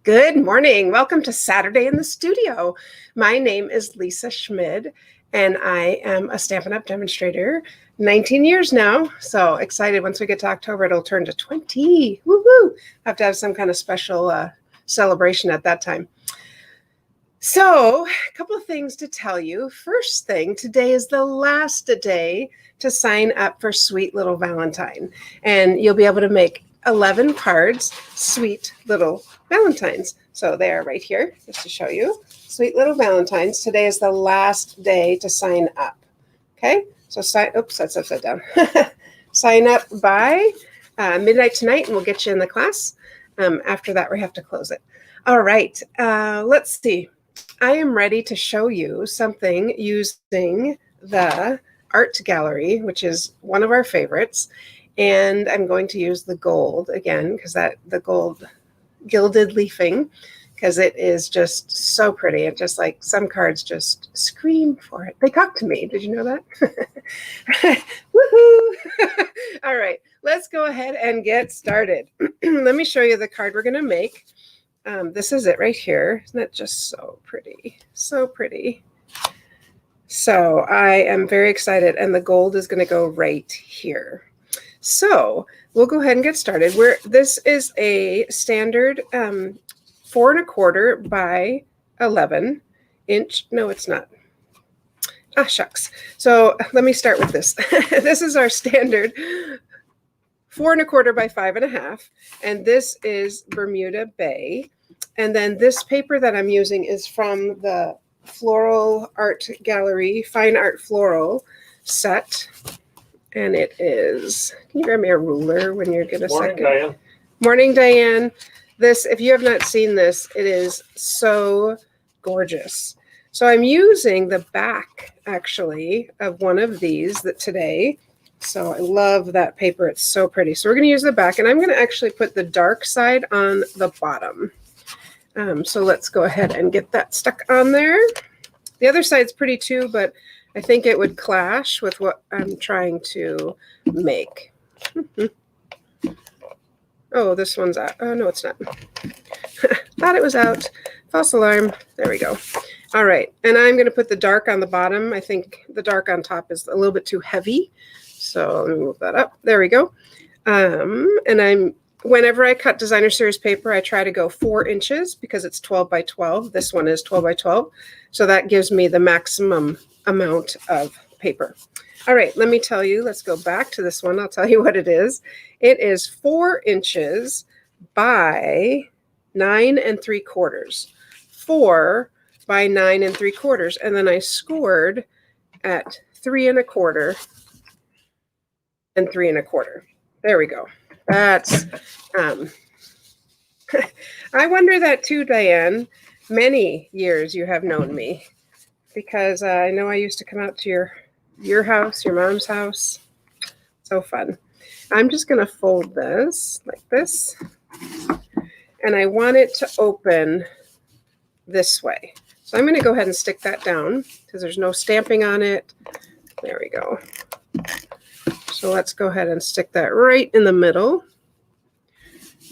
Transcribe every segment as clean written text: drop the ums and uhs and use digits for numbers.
Good morning. Welcome to Saturday in the Studio. My name is Lisa Schmid, and I am a Stampin' Up! Demonstrator, 19 years now. So excited. Once we get to October, it'll turn to 20. Woo-hoo! Have to have some kind of special celebration at that time. So a couple of things to tell you. First thing, today is the last day to sign up for Sweet Little Valentine. And you'll be able to make 11 cards, Sweet Little Valentines. So they are right here, just to show you. Sweet Little Valentines. Today is the last day to sign up. Okay, so oops, that's upside down. Sign up by midnight tonight, and we'll get you in the class. After that, we have to close it. All right, let's see. I am ready to show you something using the art gallery, which is one of our favorites. And I'm going to use the gold again, because the gold gilded leafing, because it is just so pretty. It just like some cards just scream for it. They talk to me. Did you know that? Woohoo! All right, let's go ahead and get started. Let me show you the card we're going to make. This is it right here. Isn't that just so pretty? So pretty. So I am very excited, and the gold is going to go right here. So we'll go ahead and get started. This is a standard 4 1/4 by 11 inch. No, it's not. Ah, shucks. So let me start with this. This is our standard 4 1/4 by 5 1/2, and this is Bermuda Bay. And then this paper that I'm using is from the Floral Art Gallery Fine Art Floral set. And it is, can you grab me a ruler when you get a second? Diane. Morning, Diane. This, if you have not seen this, it is so gorgeous. So I'm using the back, actually, of one of these today. So I love that paper. It's so pretty. So we're going to use the back, and I'm going to actually put the dark side on the bottom. So let's go ahead and get that stuck on there. The other side's pretty too, but I think it would clash with what I'm trying to make. Oh, this one's out. Oh, no, it's not. Thought it was out. False alarm. There we go. All right. And I'm going to put the dark on the bottom. I think the dark on top is a little bit too heavy. So let me move that up. There we go. And whenever I cut designer series paper, I try to go 4 inches because it's 12 by 12. This one is 12 by 12. So that gives me the maximum amount of paper. All right, let me tell you, let's go back to this one. I'll tell you what it is. It is 4 inches by 9 3/4. 4 by 9 3/4. And then I scored at 3 1/4 and 3 1/4. There we go. That's, I wonder that too, Diane. Many years you have known me, because I know I used to come out to your house, your mom's house. So fun. I'm just going to fold this like this, and I want it to open this way. So I'm going to go ahead and stick that down because there's no stamping on it. There we go. So let's go ahead and stick that right in the middle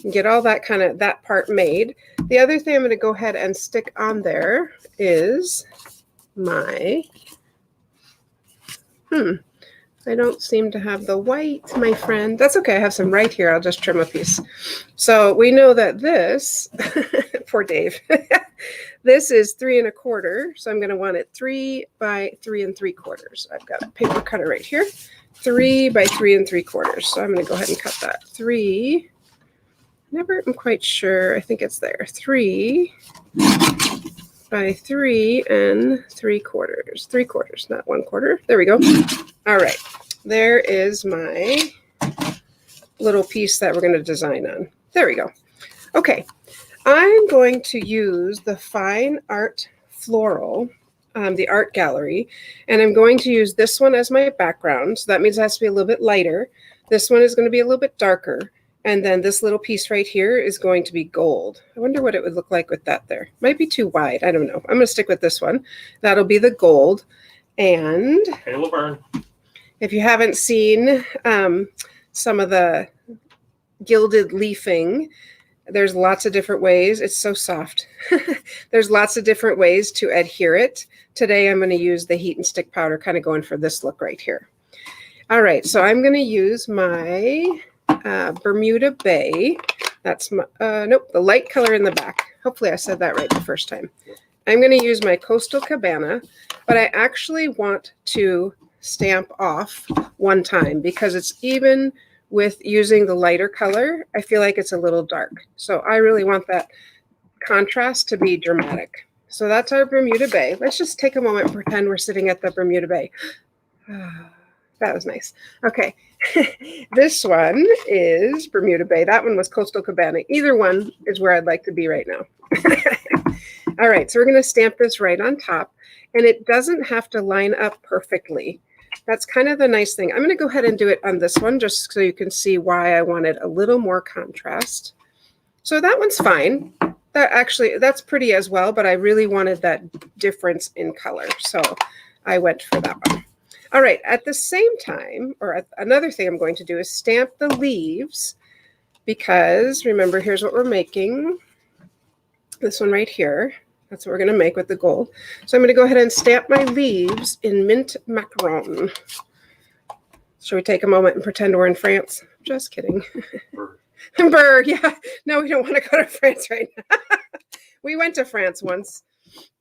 and get all that that part made. The other thing I'm going to go ahead and stick on there is my, I don't seem to have the white, my friend. That's okay. I have some right here. I'll just trim a piece. So we know that this, poor Dave, this is 3 1/4. So I'm going to want it 3 by 3 3/4. I've got a paper cutter right here. 3 by 3 3/4. So I'm going to go ahead and cut that. 3. Never am quite sure. I think it's there. 3 by 3 3/4. 3/4, not 1/4. There we go. All right. There is my little piece that we're going to design on. There we go. Okay. I'm going to use the Fine Art Floral, the art gallery, and I'm going to use this one as my background. So that means it has to be a little bit lighter. This one is going to be a little bit darker. And then this little piece right here is going to be gold. I wonder what it would look like with that there. Might be too wide. I don't know. I'm going to stick with this one. That'll be the gold. And hey, Laverne, if you haven't seen some of the gilded leafing, there's lots of different ways. It's so soft. There's lots of different ways to adhere it. Today I'm going to use the heat and stick powder, kind of going for this look right here. All right, so I'm going to use my Bermuda Bay. That's my, nope, the light color in the back. Hopefully I said that right the first time. I'm going to use my Coastal Cabana, but I actually want to stamp off one time because it's even with using the lighter color, I feel like it's a little dark. So I really want that contrast to be dramatic. So that's our Bermuda Bay. Let's just take a moment and pretend we're sitting at the Bermuda Bay. That was nice. Okay. This one is Bermuda Bay. That one was Coastal Cabana. Either one is where I'd like to be right now. All right. So we're going to stamp this right on top. And it doesn't have to line up perfectly. That's kind of the nice thing. I'm going to go ahead and do it on this one just so you can see why I wanted a little more contrast. So that one's fine. That's pretty as well, but I really wanted that difference in color. So I went for that one. All right, at the same time, another thing I'm going to do is stamp the leaves because remember, here's what we're making. This one right here. That's what we're going to make with the gold. So I'm going to go ahead and stamp my leaves in mint macaron. Shall we take a moment and pretend we're in France? Just kidding. Burr, yeah. No, we don't want to go to France right now. We went to France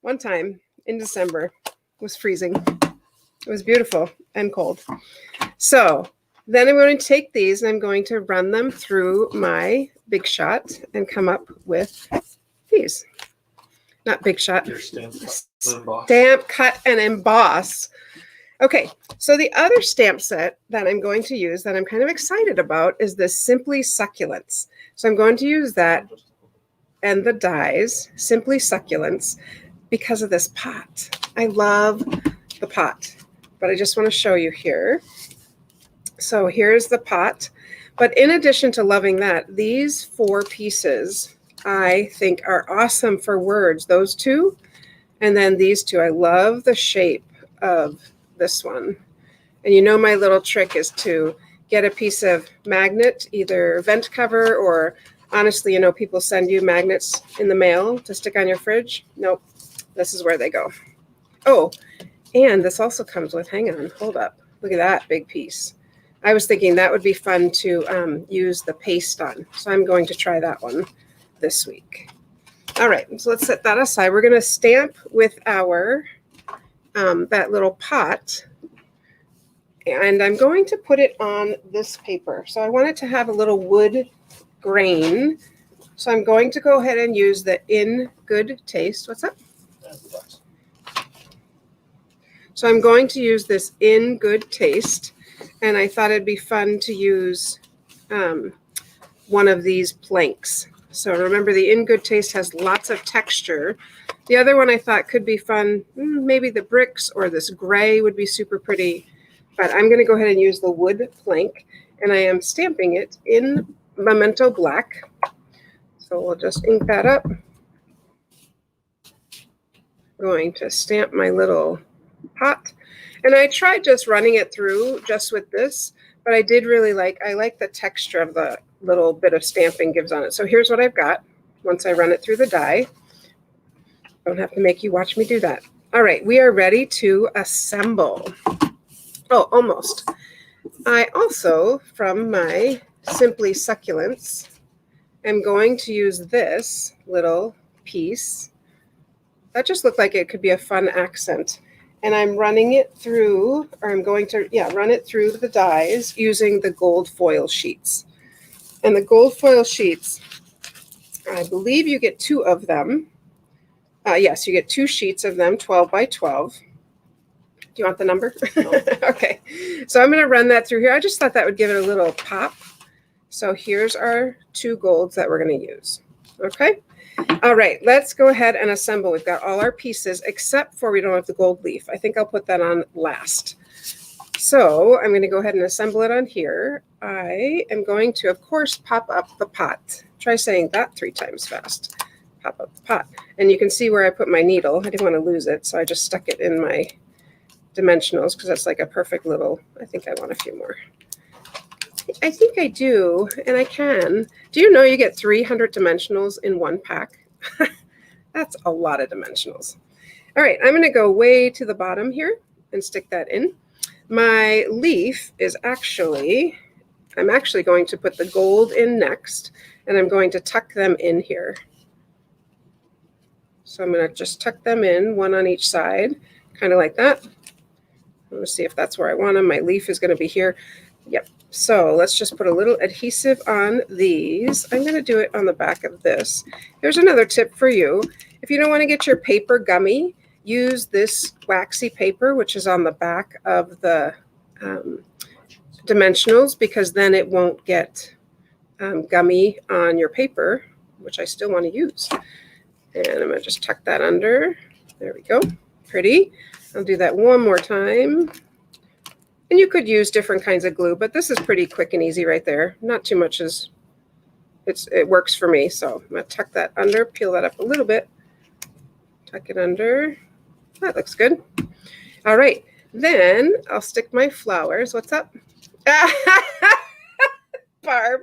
one time in December. It was freezing. It was beautiful and cold. So then I'm going to take these and I'm going to run them through my Big Shot and come up with these. Not Big Shot. Stamp, cut, and emboss. Okay, so the other stamp set that I'm going to use that I'm kind of excited about is this Simply Succulents. So I'm going to use that and the dies, Simply Succulents, because of this pot. I love the pot, but I just want to show you here. So here's the pot. But in addition to loving that, these 4 pieces I think are awesome for words. Those 2, and then these 2. I love the shape of this one. And you know my little trick is to get a piece of magnet, either vent cover or honestly, you know, people send you magnets in the mail to stick on your fridge. Nope, this is where they go. Oh, and this also comes with, hang on, hold up. Look at that big piece. I was thinking that would be fun to use the paste on. So I'm going to try that one this week. All right, so let's set that aside. We're going to stamp with our that little pot, and I'm going to put it on this paper. So I want it to have a little wood grain. So I'm going to go ahead and use the In Good Taste. What's that? So I'm going to use this In Good Taste, and I thought it'd be fun to use one of these planks. So remember, the In Good Taste has lots of texture. The other one I thought could be fun, maybe the bricks or this gray would be super pretty. But I'm going to go ahead and use the wood plank, and I am stamping it in Memento Black. So we'll just ink that up. Going to stamp my little pot. And I tried just running it through just with this, but I did really like the texture of the little bit of stamping gives on it. So here's what I've got once I run it through the die. Don't have to make you watch me do that. All right, we are ready to assemble. Oh, almost. I also, from my Simply Succulents, am going to use this little piece. That just looked like it could be a fun accent. And I'm running it through, or I'm going to, run it through the dies using the gold foil sheets. And the gold foil sheets, I believe you get 2 of them. Yes, you get 2 sheets of them, 12 by 12. Do you want the number? No. Okay. So I'm going to run that through here. I just thought that would give it a little pop. So here's our 2 golds that we're going to use. Okay. All right, let's go ahead and assemble. We've got all our pieces, except for we don't have the gold leaf. I think I'll put that on last. So I'm going to go ahead and assemble it on here. I am going to, of course, pop up the pot. Try saying that 3 times fast. Pop up the pot. And you can see where I put my needle. I didn't want to lose it, so I just stuck it in my dimensionals because that's like a perfect little, I think I want a few more. I think I do, and I can. Do you know you get 300 dimensionals in one pack? That's a lot of dimensionals. All right, I'm going to go way to the bottom here and stick that in. My leaf is actually, I'm actually going to put the gold in next, and I'm going to tuck them in here. So I'm going to just tuck them in, one on each side, kind of like that. Let's see if that's where I want them. My leaf is going to be here. Yep. So let's just put a little adhesive on these. I'm going to do it on the back of this. Here's another tip for you. If you don't want to get your paper gummy, use this waxy paper, which is on the back of the dimensionals, because then it won't get gummy on your paper, which I still want to use. And I'm going to just tuck that under. There we go. Pretty. I'll do that one more time. And you could use different kinds of glue, but this is pretty quick and easy right there. Not too much as it works for me. So I'm going to tuck that under, peel that up a little bit. Tuck it under. That looks good. All right. Then I'll stick my flowers. What's up? Barb.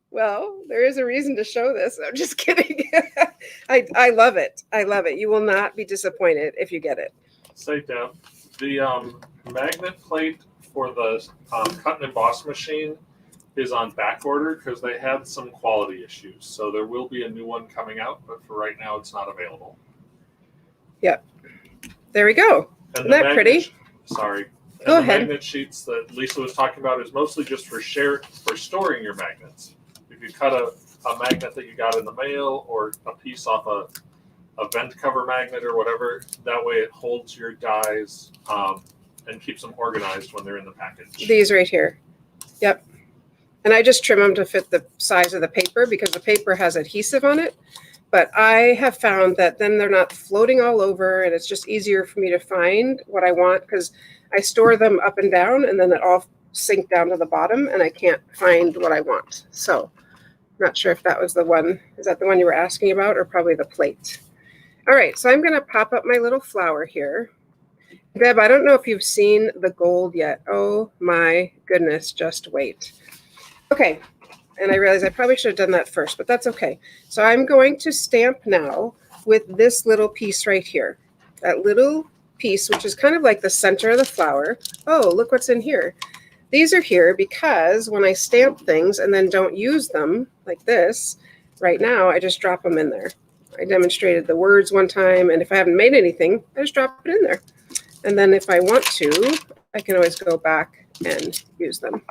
Well, there is a reason to show this. I'm just kidding. I love it. I love it. You will not be disappointed if you get it. Say, Deb, the magnet plate for the cut and emboss machine is on back order because they had some quality issues. So there will be a new one coming out, but for right now, it's not available. Yep. There we go. And Isn't that pretty? Sorry. And Go the ahead. magnet sheets that Lisa was talking about is mostly just for storing your magnets. If you cut a magnet that you got in the mail or a piece off a vent cover magnet or whatever, that way it holds your dies and keeps them organized when they're in the package. These right here. Yep. And I just trim them to fit the size of the paper because the paper has adhesive on it. But I have found that then they're not floating all over, and it's just easier for me to find what I want because I store them up and down, and then it all sink down to the bottom, and I can't find what I want. So I'm not sure if that was the one. Is that the one you were asking about, or probably the plate? All right, so I'm going to pop up my little flower here. Deb, I don't know if you've seen the gold yet. Oh my goodness, just wait. Okay, and I realize I probably should have done that first, but that's okay. So I'm going to stamp now with this little piece right here. That little piece, which is kind of like the center of the flower. Oh, look what's in here. These are here because when I stamp things and then don't use them like this, right now I just drop them in there. I demonstrated the words one time, and if I haven't made anything, I just drop it in there. And then if I want to, I can always go back and use them.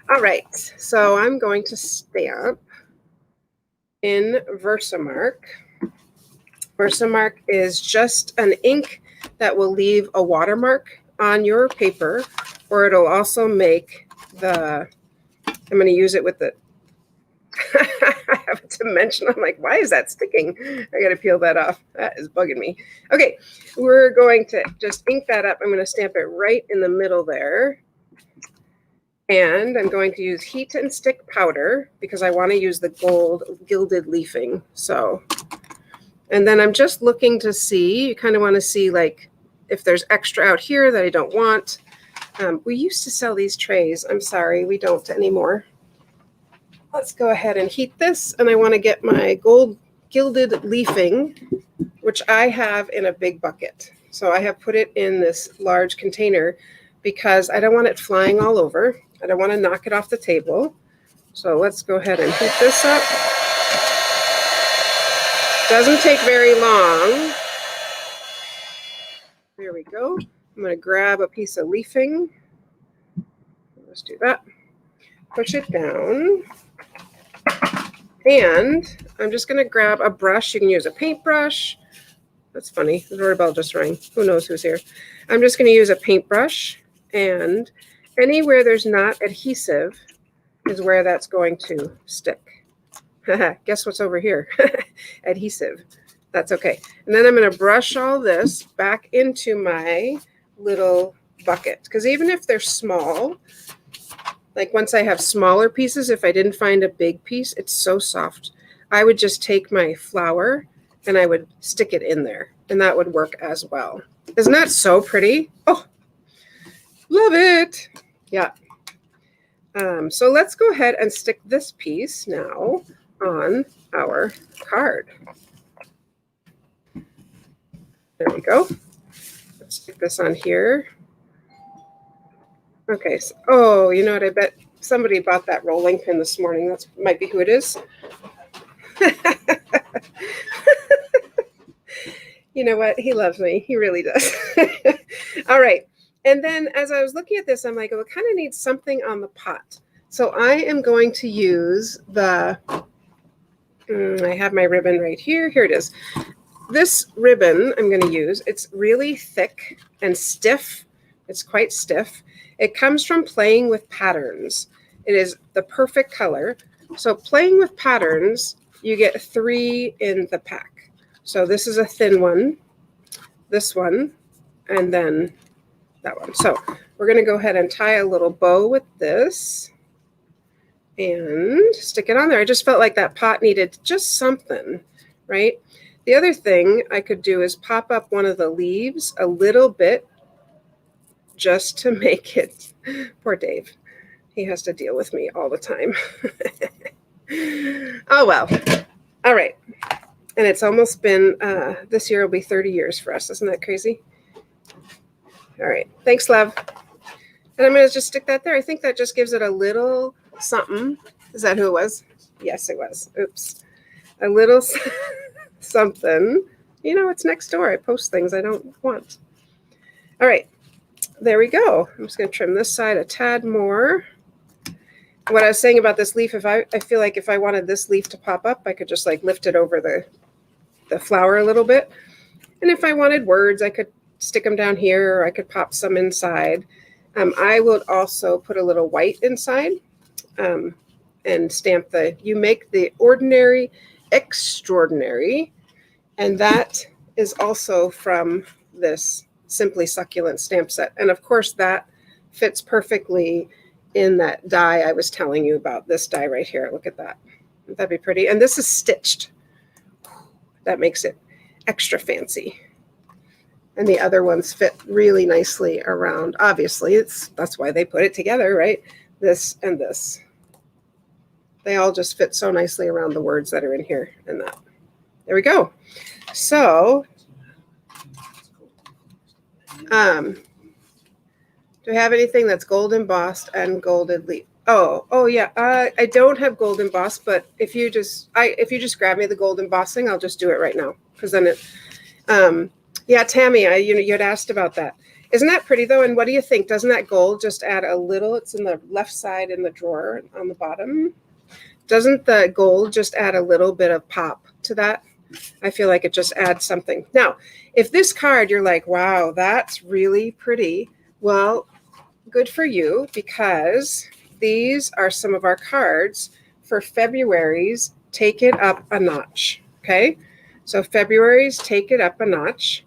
All right, so I'm going to stamp in Versamark. Versamark is just an ink that will leave a watermark on your paper, or it'll also make the, I'm going to use it with the, I have a dimension. I'm like, why is that sticking? I got to peel that off. That is bugging me. Okay, we're going to just ink that up. I'm going to stamp it right in the middle there. And I'm going to use heat and stick powder because I want to use the gold gilded leafing. So, and then I'm just looking to see, you kind of want to see like if there's extra out here that I don't want. We used to sell these trays. I'm sorry, we don't anymore. Let's go ahead and heat this. And I want to get my gold gilded leafing, which I have in a big bucket. So I have put it in this large container because I don't want it flying all over. I don't want to knock it off the table. So let's go ahead and heat this up. Doesn't take very long. There we go. I'm going to grab a piece of leafing. Let's do that. Push it down. And I'm just going to grab a brush. You can use a paintbrush. That's funny. The doorbell just rang. Who knows who's here? I'm just going to use a paintbrush, and anywhere there's not adhesive is where that's going to stick. Guess what's over here? Adhesive. That's okay. And then I'm going to brush all this back into my little bucket, because even if they're small, like once I have smaller pieces, if I didn't find a big piece, it's so soft. I would just take my flour and I would stick it in there, and that would work as well. Isn't that so pretty? Oh, love it. Yeah. So let's go ahead and stick this piece now on our card. There we go. Let's stick this on here. Okay. So, oh, you know what? I bet somebody bought that rolling pin this morning. That might be who it is. You know what? He loves me. He really does. All right. And then as I was looking at this, I'm like, oh, it kind of needs something on the pot. So I am going to use the, I have my ribbon right here. Here it is. This ribbon I'm going to use, it's really thick and stiff. It's quite stiff. It comes from playing with patterns. It is the perfect color. So playing with patterns, you get 3 in the pack. So this is a thin one, this one, and then that one. So we're going to go ahead and tie a little bow with this and stick it on there. I just felt like that pot needed just something, right? The other thing I could do is pop up one of the leaves a little bit just to make it, poor Dave. He has to deal with me all the time. Oh, well. All right. And it's almost been, this year will be 30 years for us. Isn't that crazy? All right. Thanks, love. And I'm going to just stick that there. I think that just gives it a little something. Is that who it was? Yes, it was. Oops. A little something. You know, it's next door. I post things I don't want. All right. There we go. I'm just going to trim this side a tad more. What I was saying about this leaf, I feel like if I wanted this leaf to pop up, I could just like lift it over the flower a little bit. And if I wanted words, I could stick them down here, or I could pop some inside. I would also put a little white inside and stamp you make the ordinary extraordinary. And that is also from this Simply Succulent stamp set. And of course that fits perfectly in that die I was telling you about, this die right here. Look at that. Wouldn't that be pretty? And this is stitched. That makes it extra fancy. And the other ones fit really nicely around. Obviously, that's why they put it together, right? This and this. They all just fit so nicely around the words that are in here and that. There we go. So, do we have anything that's gold embossed and golded leaf? Oh yeah. I don't have gold embossed, but if you just grab me the gold embossing, I'll just do it right now, because then it. Yeah, Tammy, you had asked about that. Isn't that pretty though? And what do you think? Doesn't that gold just add a little? It's in the left side in the drawer on the bottom. Doesn't the gold just add a little bit of pop to that? I feel like it just adds something. Now, if this card you're like, wow, that's really pretty. Well, good for you, because these are some of our cards for February's Take It Up a Notch. Okay, so February's Take It Up a Notch.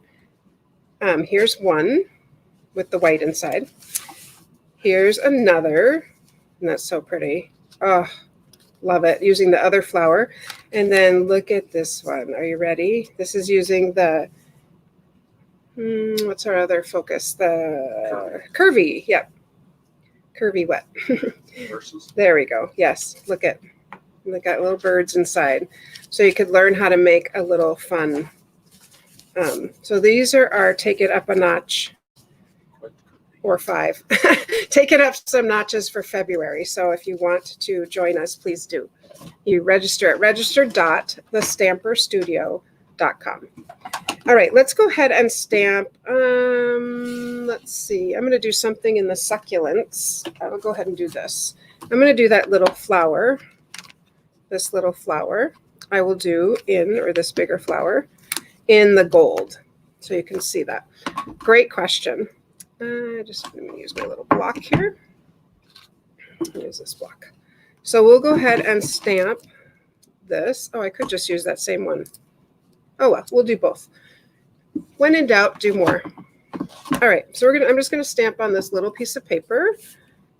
Here's one with the white inside. Here's another, and that's so pretty. Oh, love it. Using the other flower. And then look at this one. Are you ready? This is using the, what's our other focus? The curvy. Yep. Curvy wet. There we go. Yes. Look at, they got little birds inside. So you could learn how to make a little fun. So these are our Take It Up a Notch, or 5. Take it up some notches for February. So if you want to join us, please do. You register at register.thestamperstudio.com. All right, let's go ahead and stamp. Let's see. I'm going to do something in the succulents. I'll go ahead and do this. I'm going to do that little flower. This little flower I will do in, or this bigger flower, in the gold. So you can see that. Great question. Just going to use my little block here. Use this block. So we'll go ahead and stamp this. Oh, I could just use that same one. Oh well, we'll do both. When in doubt, do more. All right, so I'm just gonna stamp on this little piece of paper,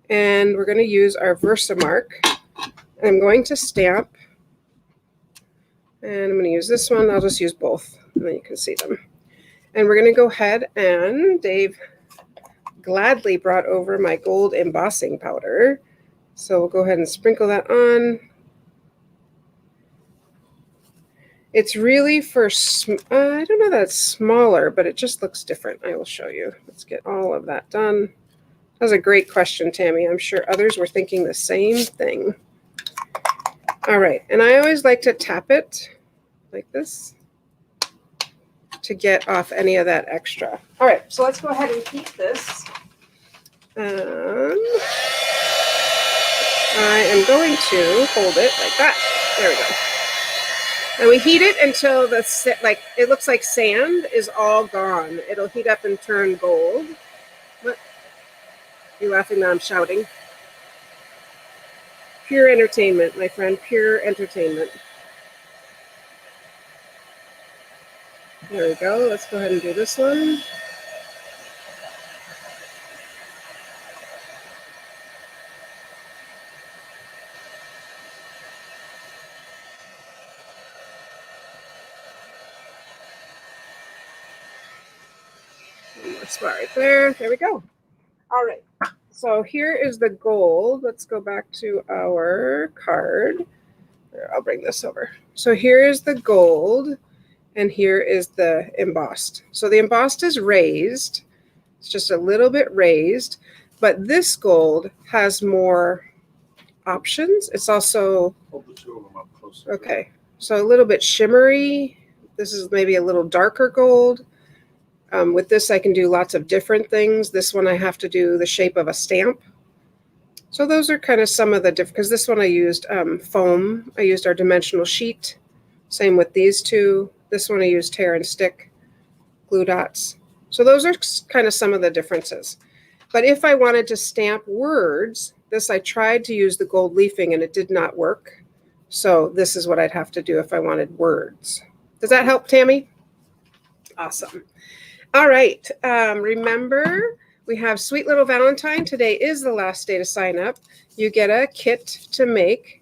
and we're gonna use our Versamark. I'm going to stamp, and I'm gonna use this one. I'll just use both, and then you can see them. And we're gonna go ahead, and Dave gladly brought over my gold embossing powder. So we'll go ahead and sprinkle that on. It's really for, I don't know that it's smaller, but it just looks different. I will show you. Let's get all of that done. That was a great question, Tammy. I'm sure others were thinking the same thing. All right, and I always like to tap it like this to get off any of that extra. All right, so let's go ahead and heat this. I am going to hold it like that. There we go. And we heat it until it looks like sand is all gone. It'll heat up and turn gold. What? You're laughing that I'm shouting. Pure entertainment, my friend. Pure entertainment. There we go. Let's go ahead and do this one. One more spot right there. There we go. All right. So here is the gold. Let's go back to our card. Here, I'll bring this over. So here is the gold, and here is the embossed. So the embossed is raised. It's just a little bit raised, but this gold has more options. It's also, Hold the two of them up closer. okay, so a little bit shimmery. This is maybe a little darker gold. With this, I can do lots of different things. This one, I have to do the shape of a stamp. So those are kind of some of the different, because this one I used foam. I used our dimensional sheet. Same with these two. This one I used tear and stick glue dots. So those are kind of some of the differences. But if I wanted to stamp words, this I tried to use the gold leafing and it did not work. So this is what I'd have to do if I wanted words. Does that help, Tammy? Awesome. All right. Remember, we have Sweet Little Valentine. Today is the last day to sign up. You get a kit to make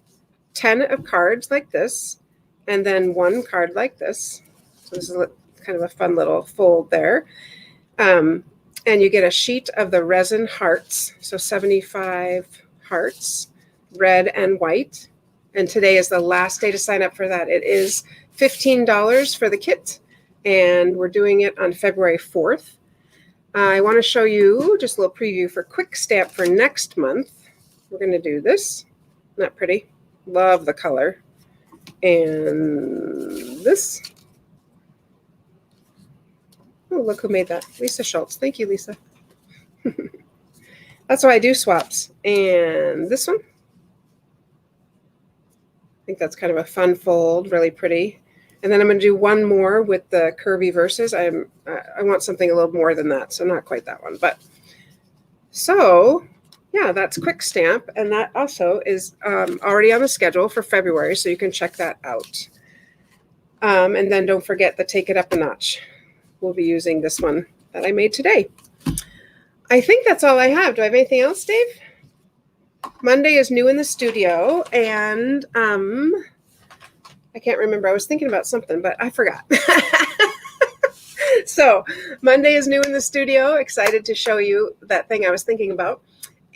10 of cards like this, and then 1 card like this. So this is kind of a fun little fold there. And you get a sheet of the resin hearts. So 75 hearts, red and white. And today is the last day to sign up for that. It is $15 for the kit. And we're doing it on February 4th. I want to show you just a little preview for Quick Stamp for next month. We're going to do this. Not pretty. Love the color. And this. Oh, look who made that. Lisa Schultz. Thank you, Lisa. That's why I do swaps. And this one. I think that's kind of a fun fold. Really pretty. And then I'm going to do one more with the curvy verses. I want something a little more than that, so not quite that one. But so, yeah, that's Quick Stamp, and that also is already on the schedule for February, so you can check that out. And then don't forget the Take It Up a Notch. We'll be using this one that I made today. I think that's all I have. Do I have anything else, Dave? Monday is new in the studio, and I can't remember. I was thinking about something, but I forgot. So Monday is new in the studio. Excited to show you that thing I was thinking about.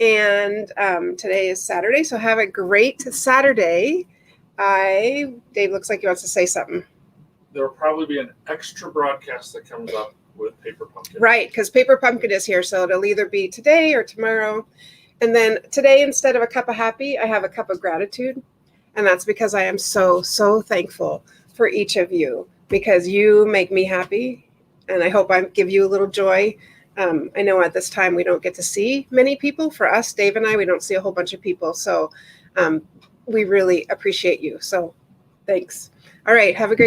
And today is Saturday, so have a great Saturday. Dave looks like he wants to say something. There will probably be an extra broadcast that comes up with Paper Pumpkin. Right, because Paper Pumpkin is here, so it'll either be today or tomorrow. And then today, instead of a cup of happy, I have a cup of gratitude. And that's because I am so, so thankful for each of you, because you make me happy. And I hope I give you a little joy. I know at this time we don't get to see many people. For us, Dave and I, we don't see a whole bunch of people. So we really appreciate you. So thanks. All right. Have a great